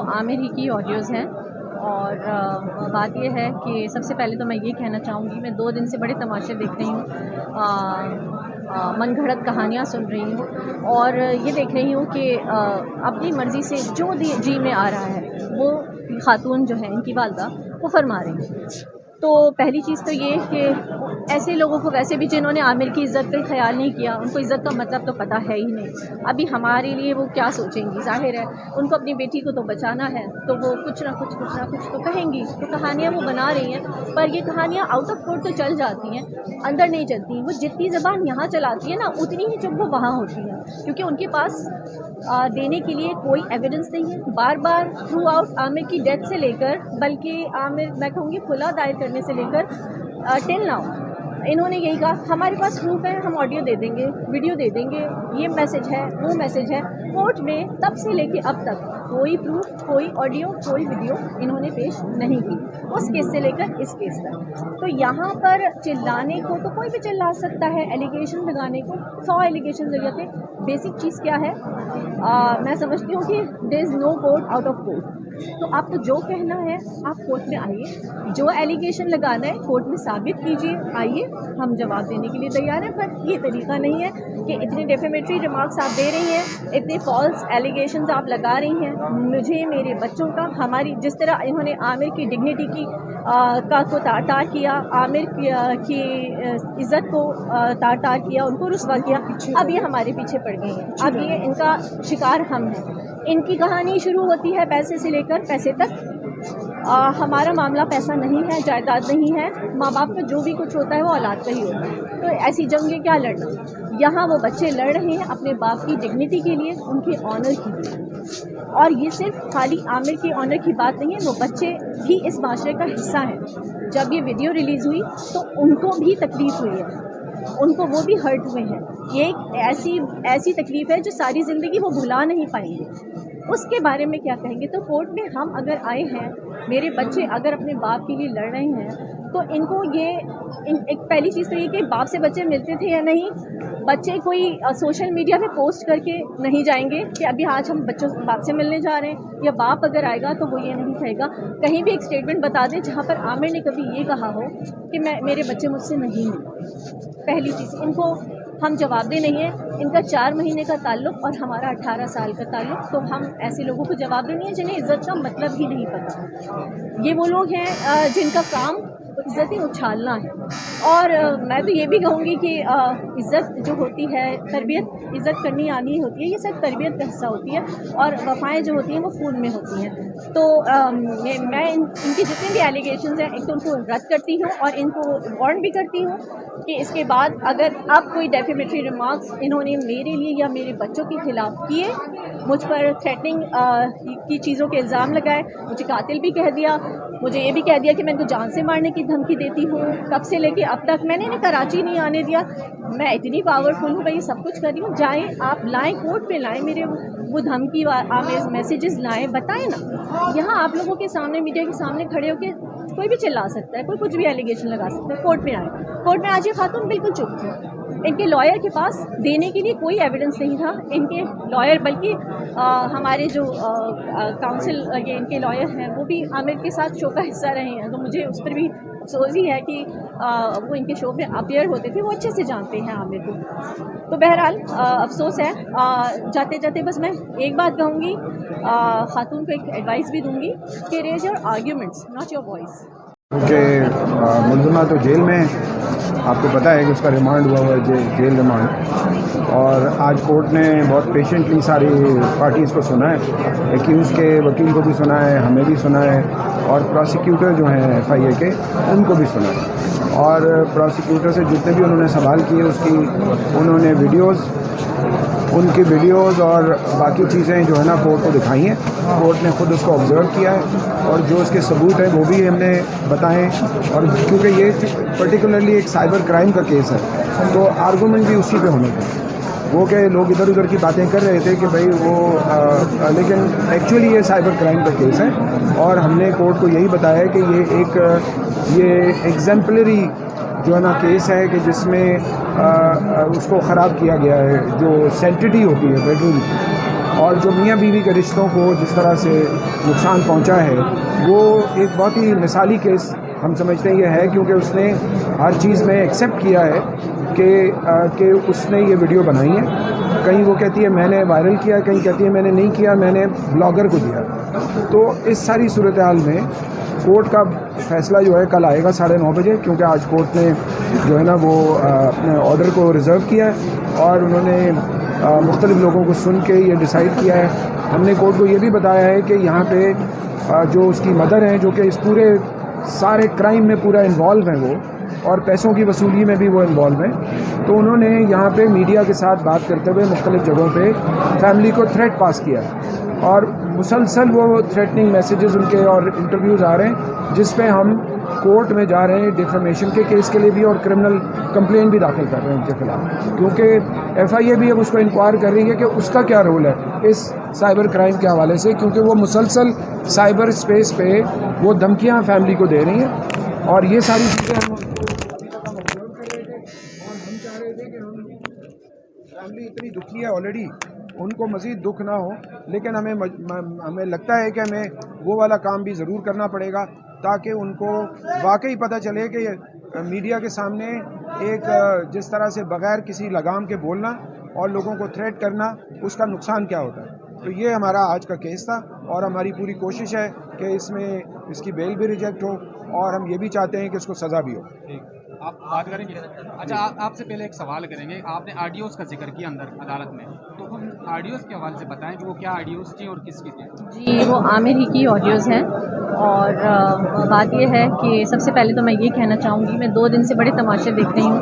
عامر ہی کی آڈیوز ہیں اور بات یہ ہے کہ سب سے پہلے تو میں یہ کہنا چاہوں گی، میں 2 دن سے بڑے تماشے دیکھ رہی ہوں، من گھڑت کہانیاں سن رہی ہوں اور یہ دیکھ رہی ہوں کہ اپنی مرضی سے جو جی میں آ رہا ہے وہ خاتون جو ہیں ان کی والدہ وہ فرما رہی ہیں۔ تو پہلی چیز تو یہ کہ ایسے لوگوں کو ویسے بھی جنہوں نے عامر کی عزت کا خیال نہیں کیا، ان کو عزت کا مطلب تو پتہ ہے ہی نہیں۔ ابھی ہمارے لیے وہ کیا سوچیں گی؟ ظاہر ہے ان کو اپنی بیٹی کو تو بچانا ہے، تو وہ کچھ نہ کچھ تو کہیں گی۔ تو کہانیاں وہ بنا رہی ہیں، پر یہ کہانیاں آؤٹ آف کورٹ تو چل جاتی ہیں، اندر نہیں چلتی۔ وہ جتنی زبان یہاں چلاتی ہے نا، اتنی ہی جب وہ وہاں ہوتی ہے، کیونکہ ان کے پاس دینے کے لیے کوئی ایویڈنس نہیں ہے۔ بار بار تھرو آؤٹ عامر کی ڈیتھ سے لے کر، بلکہ عامر میں کہوں گی کھلا دائر کرنے سے لے کر ٹل ناؤ انہوں نے یہی کہا ہمارے پاس پروف ہے، ہم آڈیو دے دیں گے، ویڈیو دے دیں گے، یہ میسج ہے، وہ میسج ہے۔ کورٹ میں تب سے لے کے اب تک کوئی پروف، کوئی آڈیو، کوئی ویڈیو انہوں نے پیش نہیں کی، اس کیس سے لے کر اس کیس تک۔ تو یہاں پر چلانے کو تو کوئی بھی چلا سکتا ہے، ایلیگیشن لگانے کو 100 ایلیگیشن لگاتے۔ بیسک چیز کیا ہے، میں سمجھتی ہوں کہ دیر از نو کورٹ آؤٹ آف کورٹ۔ تو آپ کو جو کہنا ہے آپ کورٹ میں آئیے، جو ایلیگیشن لگانا ہے کورٹ میں ثابت کیجیے، آئیے، ہم جواب دینے کے لیے تیار ہیں۔ پر یہ طریقہ نہیں ہے کہ اتنے ڈیفیمیٹری ریمارکس آپ دے رہی ہیں، اتنے فالس ایلیگیشنز آپ لگا رہی ہیں مجھے، میرے بچوں کا، ہماری جس طرح انہوں نے عامر کی ڈگنیٹی کی کو تار کیا، عامر کی عزت کو تار کیا، ان کو رسوا کیا، اب یہ ہمارے پیچھے پڑ گئی ہیں، اب یہ ان کا شکار ہم ہیں۔ ان کی کہانی شروع ہوتی ہے پیسے سے لے کر پیسے تک۔ ہمارا معاملہ پیسہ نہیں ہے، جائیداد نہیں ہے، ماں باپ کا جو بھی کچھ ہوتا ہے وہ اولاد کا ہی ہوتا ہے۔ تو ایسی جنگیں کیا لڑنا؟ یہاں وہ بچے لڑ رہے ہیں اپنے باپ کی ڈگنیٹی کے لیے، ان کے آنر کے لیے۔ اور یہ صرف خالی عامر کے آنر کی بات نہیں ہے، وہ بچے بھی اس معاشرے کا حصہ ہیں۔ جب یہ ویڈیو ریلیز ہوئی تو ان کو بھی تکلیف ہوئی ہے، ان کو وہ بھی ہرٹ ہوئے ہیں۔ یہ ایک ایسی تکلیف ہے جو ساری زندگی وہ بھلا نہیں پائیں گے۔ اس کے بارے میں کیا کہیں گے؟ تو کورٹ میں ہم اگر آئے ہیں، میرے بچے اگر اپنے باپ کے لیے لڑ رہے ہیں، تو ان کو ایک پہلی چیز تو یہ کہ باپ سے بچے ملتے تھے یا نہیں۔ بچے کوئی سوشل میڈیا پہ پوسٹ کر کے نہیں جائیں گے کہ ابھی آج ہم باپ سے ملنے جا رہے ہیں، یا باپ اگر آئے گا تو وہ یہ نہیں کہے گا۔ کہیں بھی ایک اسٹیٹمنٹ بتا دیں جہاں پر عامر نے کبھی یہ کہا ہو کہ میرے بچے مجھ سے نہیں ملتے۔ پہلی چیز ان کو ہم جواب دے نہیں ہیں۔ ان کا 4 مہینے کا تعلق اور ہمارا 18 سال کا تعلق، تو ہم ایسے لوگوں کو جواب دے نہیں ہیں جنہیں عزت کا مطلب ہی نہیں پتہ۔ یہ وہ لوگ ہیں جن کا کام عزتیں اچھالنا ہے۔ اور میں تو یہ بھی کہوں گی کہ عزت جو ہوتی ہے، تربیت عزت کرنی آنی ہوتی ہے، یہ سب تربیت کا حصہ ہوتی ہے، اور وفائیں جو ہوتی ہیں وہ خون میں ہوتی ہیں۔ تو میں ان کے جتنے بھی ایلیگیشنز ہیں، ایک تو ان کو رد کرتی ہوں اور ان کو وارن بھی کرتی ہوں کہ اس کے بعد اگر اب کوئی ڈیفیمیٹری ریمارکس انہوں نے میرے لیے یا میرے بچوں کے خلاف کیے، مجھ پر تھریٹنگ کی چیزوں کے الزام لگائے، مجھے قاتل بھی کہہ دیا، مجھے یہ بھی کہہ دیا کہ میں ان کو جان سے مارنے کی دھمکی دیتی ہوں، تب سے لے کے اب تک میں نے انہیں کراچی نہیں آنے دیا، میں اتنی پاورفل ہوں، میں یہ سب کچھ کر رہی ہوں۔ جائیں آپ لائیں، کورٹ پہ لائیں، میرے وہ دھمکی آمیز میسیجز لائیں، بتائیں نا۔ یہاں آپ لوگوں کے سامنے، میڈیا کے سامنے کھڑے ہو کے کوئی بھی چلا سکتا ہے، کوئی کچھ بھی ایلیگیشن لگا سکتا ہے۔ کورٹ میں آئیں، کورٹ میں آج یہ خاتون بالکل چپ تھی، ان کے لائر کے پاس دینے کے لیے کوئی ایویڈنس نہیں تھا۔ ان کے لائر، بلکہ ہمارے جو کاؤنسل یہ ان کے لائر ہیں، وہ بھی عامر کے ساتھ شو کا حصہ رہے ہیں، تو مجھے اس پر بھی افسوس ہی ہے کہ وہ ان کے شو میں اپیئر ہوتے تھے، وہ اچھے سے جانتے ہیں عامر کو۔ تو بہرحال افسوس ہے۔ جاتے جاتے بس میں ایک بات کہوں گی، خاتون کو ایک ایڈوائس بھی دوں گی کہ raise your arguments not your voice. کیونکہ ملزمہ تو جیل میں، آپ کو پتہ ہے کہ اس کا ریمانڈ ہوا ہوا ہے، جیل ریمانڈ، اور آج کورٹ نے بہت پیشنٹلی ساری پارٹیز کو سنا ہے، ایکیوز کے وکیل کو بھی سنا ہے، ہمیں بھی سنا ہے، اور پراسیکیوٹر جو ہیں FIA کے ان کو بھی سنا ہے، اور پراسیکیوٹر سے جتنے بھی انہوں نے سوال کیے اس کی انہوں نے ان کی ویڈیوز اور باقی چیزیں جو ہے نا کورٹ کو دکھائی ہیں۔ کورٹ نے خود اس کو آبزرو کیا ہے، اور جو اس کے ثبوت ہیں وہ بھی ہم نے بتائے، اور کیونکہ یہ پرٹیکولرلی ایک سائبر کرائم کا کیس ہے تو آرگومنٹ بھی اسی پہ ہونے تھے۔ وہ کہ لوگ ادھر ادھر کی باتیں کر رہے تھے کہ بھائی وہ لیکن ایکچولی یہ سائبر کرائم کا کیس ہے، اور ہم نے کورٹ کو یہی بتایا کہ یہ ایگزمپلری جو ہے نا کیس ہے کہ جس میں اس کو خراب کیا گیا ہے، جو سینٹیٹی ہوتی ہے بیڈروم، اور جو میاں بیوی کے رشتوں کو جس طرح سے نقصان پہنچا ہے وہ ایک بہت ہی مثالی کیس ہم سمجھتے ہیں یہ ہے، کیونکہ اس نے ہر چیز میں ایکسیپٹ کیا ہے کہ اس نے یہ ویڈیو بنائی ہے. کہیں وہ کہتی ہے میں نے وائرل کیا، کہیں کہتی ہے میں نے نہیں کیا، میں نے بلاگر کو دیا. تو اس ساری صورتحال میں کورٹ کا فیصلہ جو ہے کل آئے گا 9:30 بجے، کیونکہ آج کورٹ نے جو ہے نا وہ اپنے آرڈر کو ریزرو کیا ہے اور انہوں نے مختلف لوگوں کو سن کے یہ ڈیسائیڈ کیا ہے. ہم نے کورٹ کو یہ بھی بتایا ہے کہ یہاں پہ جو اس کی مدر ہیں، جو کہ اس پورے سارے کرائم میں پورا انوالو ہیں وہ، اور پیسوں کی وصولی میں بھی وہ انوالو ہیں، تو انہوں نے یہاں پہ میڈیا کے ساتھ بات کرتے ہوئے مختلف جگہوں پہ فیملی کو تھریٹ پاس کیا ہے، اور مسلسل وہ تھریٹنگ میسیجز ان کے اور انٹرویوز آ رہے ہیں، جس پہ ہم کورٹ میں جا رہے ہیں ڈیفیمیشن کے کیس کے لیے بھی اور کرمنل کمپلین بھی داخل کر رہے ہیں ان کے خلاف، کیونکہ ایف آئی اے بھی اب اس کو انکوائر کر رہی ہے کہ اس کا کیا رول ہے اس سائبر کرائم کے حوالے سے، کیونکہ وہ مسلسل سائبر اسپیس پہ وہ دھمکیاں فیملی کو دے رہی ہیں. اور یہ ساری چیزیں ہم ابھی تک ہم آبزرو کر رہے تھے اور ہم چاہ رہے تھے کہ فیملی اتنی دکھی ہے آلریڈی، ان کو مزید دکھ نہ ہو، لیکن ہمیں لگتا ہے کہ ہمیں وہ والا کام بھی ضرور کرنا پڑے گا تاکہ ان کو واقعی پتہ چلے کہ میڈیا کے سامنے ایک جس طرح سے بغیر کسی لگام کے بولنا اور لوگوں کو تھریٹ کرنا، اس کا نقصان کیا ہوتا ہے. تو یہ ہمارا آج کا کیس تھا اور ہماری پوری کوشش ہے کہ اس میں اس کی بیل بھی ریجیکٹ ہو اور ہم یہ بھی چاہتے ہیں کہ اس کو سزا بھی ہو. آپ بات کریں گے؟ اچھا، آپ سے پہلے ایک سوال کریں گے. آپ نے آڈیوز کا ذکر کیا اندر عدالت میں، تو ہم آڈیوز کے حوالے سے بتائیں کہ وہ کیا آڈیوز تھیں اور کس کی تھیں؟ جی، وہ عامر ہی کی آڈیوز ہیں، اور بات یہ ہے کہ سب سے پہلے تو میں یہ کہنا چاہوں گی، میں 2 دن سے بڑے تماشے دیکھ رہی ہوں،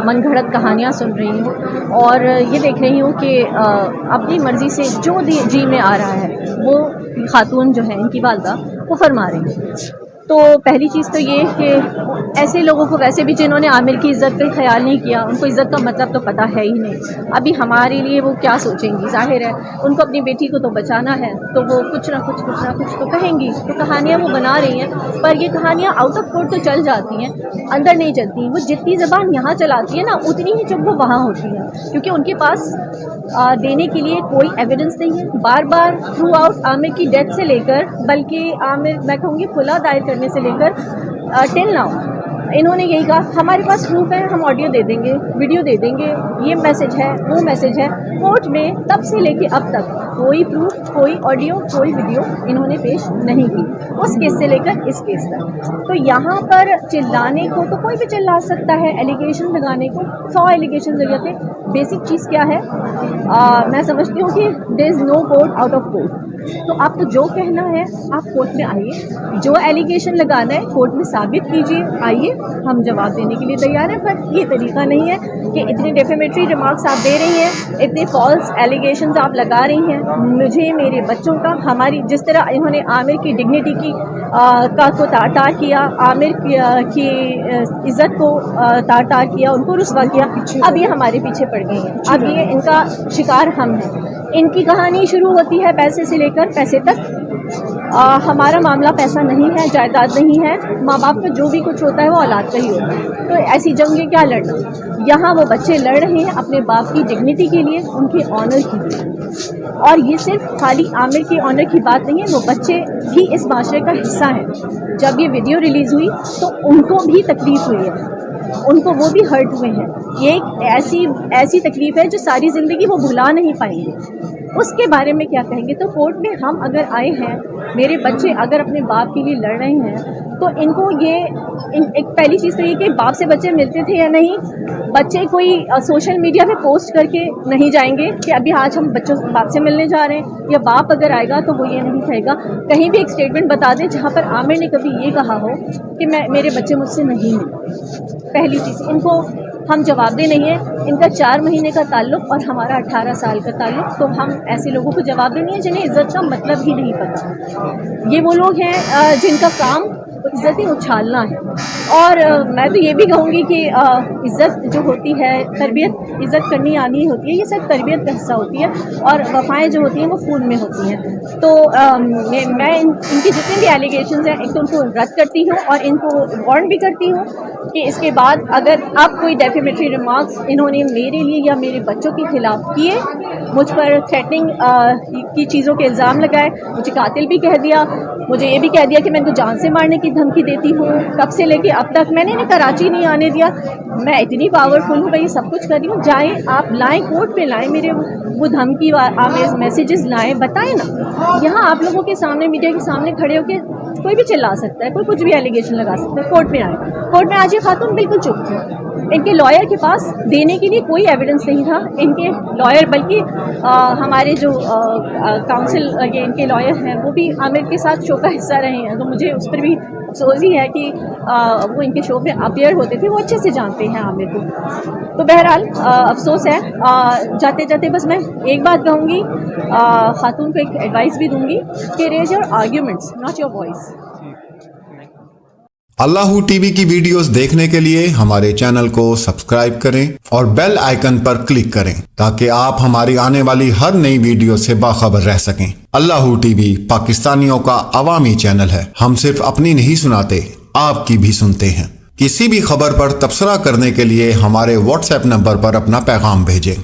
من گھڑت کہانیاں سن رہی ہوں، اور یہ دیکھ رہی ہوں کہ اپنی مرضی سے جو جی میں آ رہا ہے وہ خاتون جو ہے ان کی والدہ وہ فرما رہی ہیں. تو پہلی چیز تو یہ کہ ایسے لوگوں کو ویسے بھی جنہوں نے عامر کی عزت کا خیال نہیں کیا، ان کو عزت کا مطلب تو پتہ ہے ہی نہیں. ابھی ہمارے لیے وہ کیا سوچیں گی؟ ظاہر ہے ان کو اپنی بیٹی کو تو بچانا ہے، تو وہ کچھ نہ کچھ تو کہیں گی. تو کہانیاں وہ بنا رہی ہیں، پر یہ کہانیاں آؤٹ آف کورٹ تو چل جاتی ہیں، اندر نہیں چلتی. وہ جتنی زبان یہاں چلاتی ہے نا، اتنی ہی جب وہ وہاں ہوتی ہے، کیونکہ ان کے پاس دینے کے لیے کوئی ایویڈنس نہیں ہے. بار بار تھرو آؤٹ عامر کی ڈیتھ سے لے کر، بلکہ عامر میں کہوں گی کھلا دائر کرنے سے لے کر ٹل ناؤ انہوں نے یہی کہا ہمارے پاس پروف ہے، ہم آڈیو دے دیں گے، ویڈیو دے دیں گے، یہ میسج ہے، وہ میسج ہے. کورٹ میں تب سے لے کے اب تک کوئی پروف، کوئی آڈیو، کوئی ویڈیو انہوں نے پیش نہیں کی، اس کیس سے لے کر اس کیس تک. تو یہاں پر چلانے کو تو کوئی بھی چلا سکتا ہے، ایلیگیشن لگانے کو 100 ایلیگیشن لگاتے. بیسک چیز کیا ہے، میں سمجھتی ہوں کہ دیر از نو کورٹ آؤٹ آف کورٹ. تو آپ کو جو کہنا ہے آپ کورٹ میں آئیے، جو ایلیگیشن لگانا ہے کورٹ میں ثابت کیجیے، آئیے، ہم جواب دینے کے لیے تیار ہیں. پر یہ طریقہ نہیں ہے کہ اتنے ڈیفیمیٹری ریمارکس آپ دے رہی ہیں، اتنے فالس ایلیگیشنز آپ لگا رہی ہیں مجھے، میرے بچوں کا، ہماری جس طرح انہوں نے عامر کی ڈگنیٹی کی کو تار کیا، عامر کی عزت کو تار کیا، ان کو رسوا کیا. اب یہ ہمارے پیچھے پڑ گئی ہیں، اب یہ ان کا شکار ہم ہیں. ان کی کہانی شروع ہوتی ہے پیسے سے لے کر پیسے تک. ہمارا معاملہ پیسہ نہیں ہے، جائیداد نہیں ہے، ماں باپ کا جو بھی کچھ ہوتا ہے وہ اولاد کا ہی ہوتا ہے. تو ایسی جنگیں کیا لڑنا؟ یہاں وہ بچے لڑ رہے ہیں اپنے باپ کی ڈگنیٹی کے لیے، ان کے آنر کے لیے. اور یہ صرف خالی عامر کے آنر کی بات نہیں ہے، وہ بچے بھی اس معاشرے کا حصہ ہیں. جب یہ ویڈیو ریلیز ہوئی تو ان کو بھی تکلیف ہوئی ہے، ان کو وہ بھی ہرٹ ہوئے ہیں. یہ ایک ایسی تکلیف ہے جو ساری زندگی وہ بھلا نہیں پائیں گے. اس کے بارے میں کیا کہیں گے؟ تو کورٹ میں ہم اگر آئے ہیں، میرے بچے اگر اپنے باپ کے لیے لڑ رہے ہیں، تو ان کو ایک پہلی چیز تو یہ کہ باپ سے بچے ملتے تھے یا نہیں. بچے کوئی سوشل میڈیا پہ پوسٹ کر کے نہیں جائیں گے کہ ابھی آج ہم بچوں باپ سے ملنے جا رہے ہیں، یا باپ اگر آئے گا تو وہ یہ نہیں کہے گا. کہیں بھی ایک اسٹیٹمنٹ بتا دیں جہاں پر عامر نے کبھی یہ کہا ہو کہ میرے بچے مجھ سے نہیں ملے. پہلی چیز ان کو ہم جواب دے نہیں ہیں. ان کا 4 مہینے کا تعلق اور ہمارا 18 سال کا تعلق، تو ہم ایسے لوگوں کو جواب دیں ہیں جنہیں عزت کا مطلب ہی نہیں پتا. یہ وہ لوگ ہیں جن کا کام عزتیں اچھالنا ہے، اور میں تو یہ بھی کہوں گی کہ عزت جو ہوتی ہے، تربیت، عزت کرنی آنی ہوتی ہے، یہ سب تربیت کا حصہ ہوتی ہے، اور وفائیں جو ہوتی ہیں وہ خون میں ہوتی ہیں. تو میں ان کی جتنے بھی ایلیگیشنز ہیں، ایک تو ان کو رد کرتی ہوں اور ان کو وارن بھی کرتی ہوں کہ اس کے بعد اگر اب کوئی ڈیفیمیٹری ریمارکس انہوں نے میرے لیے یا میرے بچوں کے خلاف کیے، مجھ پر تھریٹننگ کی چیزوں کے الزام لگائے، مجھے قاتل بھی کہہ دیا، مجھے یہ بھی کہہ دیا کہ میں ان کو جان سے مارنے کی دھمکی دیتی ہوں، کب سے لے کے اب تک میں نے انہیں کراچی نہیں آنے دیا. میں اتنی پاورفل ہوں، میں یہ سب کچھ کر رہی ہوں. جائیں آپ لائیں، کورٹ پہ لائیں میرے وہ دھمکی آمیز میسیجز لائیں، بتائیں نا. یہاں آپ لوگوں کے سامنے، میڈیا کے سامنے کھڑے ہو کے کوئی بھی چلا سکتا ہے، کوئی کچھ بھی ایلیگیشن لگا سکتا ہے. کورٹ میں آئیں. کورٹ میں آج یہ خاتون بالکل چپ تھی. ان کے لائر کے پاس دینے کے لیے کوئی ایویڈنس نہیں تھا. ان کے لائر، بلکہ ہمارے جو کاؤنسل یہ ان کے لائر ہیں وہ بھی عامر کے ساتھ شو کا حصہ رہے ہیں، تو مجھے اس پر بھی افسوس ہی ہے کہ وہ ان کے شو میں اپیئر ہوتے تھے، وہ اچھے سے جانتے ہیں عامر کو. تو بہرحال افسوس ہے. جاتے جاتے بس میں ایک بات کہوں گی، خاتون کو ایک ایڈوائس بھی دوں گی کہ raise your arguments not your voice. اللہ ٹی وی کی ویڈیوز دیکھنے کے لیے ہمارے چینل کو سبسکرائب کریں اور بیل آئیکن پر کلک کریں تاکہ آپ ہماری آنے والی ہر نئی ویڈیو سے باخبر رہ سکیں. اللہ ٹی وی پاکستانیوں کا عوامی چینل ہے. ہم صرف اپنی نہیں سناتے، آپ کی بھی سنتے ہیں. کسی بھی خبر پر تبصرہ کرنے کے لیے ہمارے واٹس ایپ نمبر پر اپنا پیغام بھیجیں.